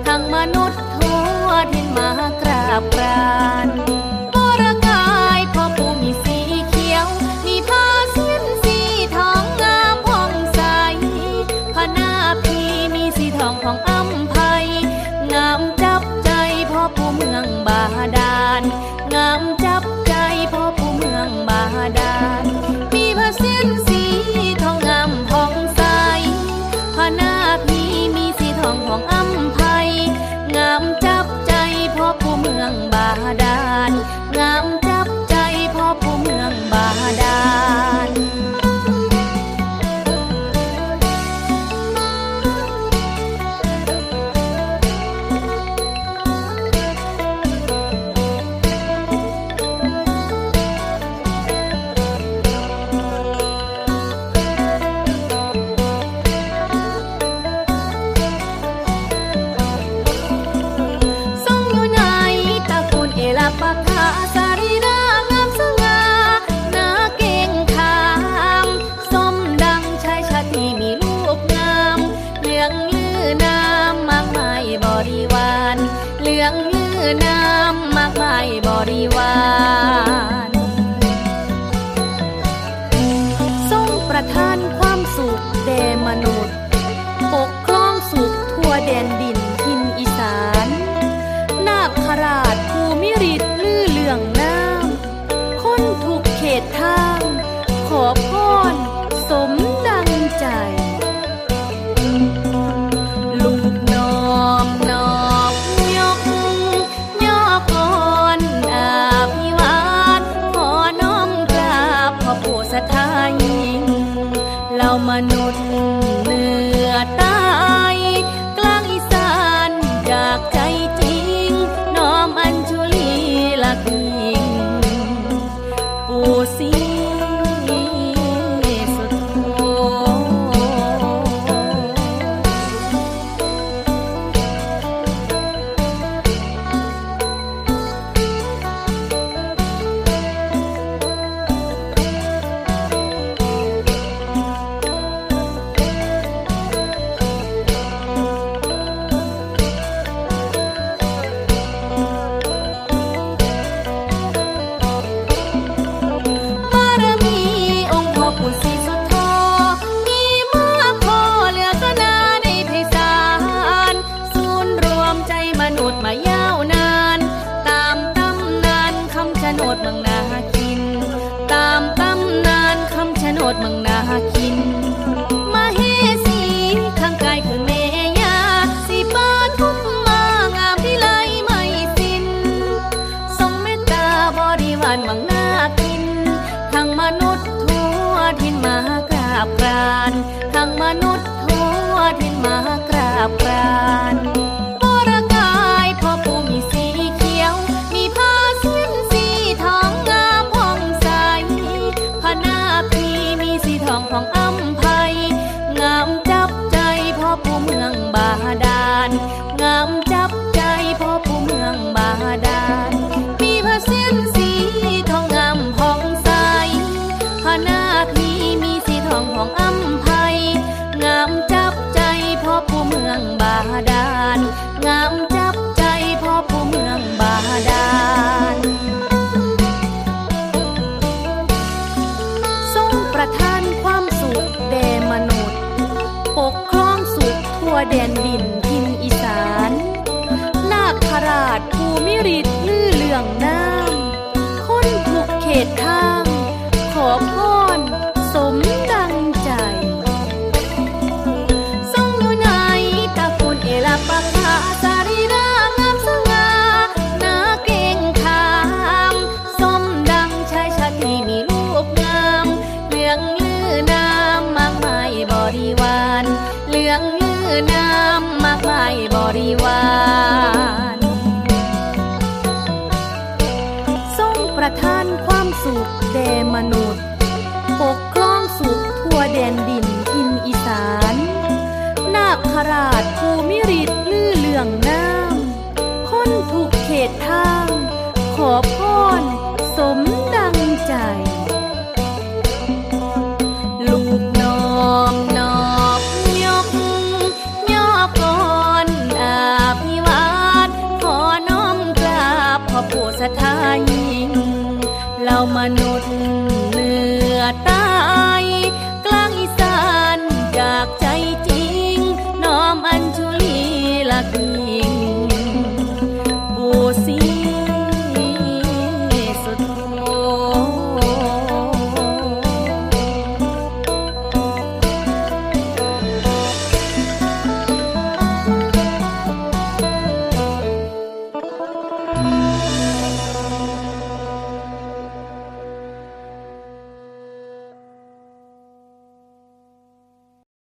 ทั้งมนุษย์ทั่วทินมากราบกรานบรกายพ่อปู่มีสีเขียวมีผ้าเสียนสีทองงามผ่องใสพระนาพีมีสีทองของอำไพงามจับใจพ่อปู่เมืองบาดาลงามจับใจพ่อปู่เมืองบาดาลมีผ้าเสียนสีทองงามผ่องใสพระนาพีมีสีทองของอำไพงามจับใจพ่อปู่เมืองบาดาลงามจับใจพ่อปู่เมืองบาดาลปะคาสารีนางามสง่านาเก่งขามสมดังชายชาติมีรูปงามเหลืองลือน้ำมากมายบริวารเหลืองลือน้ำมากมายบริวารทรงประทานความสุขแด่มนุษย์ปกครองสุขทั่วแดนดินทินอีสานนาคราชภูมิฤทธิ์ลื่อเลืองน้ำคนทุกเขตทางขอพรสมดังใจลูกน้อมนอบยกย่อก่อนอาภิวาทขอน้อมกราบพ่อปู่สถายิ่งเหล่ามนุษย์เหนือใต้กลางอีสานจากใจจริงน้อมอัญชุลีลักยิ่งปู่ศรีสุโธมายาวนานตามตำนานคำชะโนดเมืองนาคินตามตำนานคำชะโนดเมืองนาคินมาเฮสีข้างกายคือเมยาสีปานทุกมางามที่ไหลไม่สิ้นทรงเมตตาบริวารเมืองนาคินทั้งมนุษย์ทั่ว ถิ่นมากราบกรานทั้งมนุษย์ทั่วถิ่นมากราบกรานบรกายพ่อปู่มีสีเขียวมีผ้าสิ้นสีทองงามผ่องใสพระนาพีมีสีทองของอำไพงามจับใจพ่อปู่เมืองบาดาลงามจับใจพ่อปู่เมืองบาดาลมีผ้าสิ้นสีทองงามผ่องใสพระนาพีมีสีทองของอำไพงามจับใจพ่อปู่เมืองบาดาลงามจับใจพ่อปู่เมืองบาดาลทรงประทานความสุขแด่มนุษย์ปกครองสุขทั่วแดนดินทินอีสานนาคราชภูมิฤทธิ์ลื่อเลื่องน้ำคนทุกเขตทางขอพรสมดังใจทรงอยู่ในตระกูลเอลาปะคาสารีรางามสง่าหน้าเก่งขามสมดังชายชาตรีมีรูปงามเหลืองลือน้ำมากมายบริวารเหลืองลือน้ำมากมายบริวารทรงประทานความสุขแด่มนุษย์ปกครองสุขทั่วแดนดินทินอีสานนาคราชภูมิฤทธิ์ลื่อเลื่องน้ำคนทุกเขตทางขอพรสมดังใจลูกน้อมนอบยกย่อก่อนอาภิวาทขอน้อมกราบพ่อปู่สถายิ่งเหล่ามนุษย์เหนือตา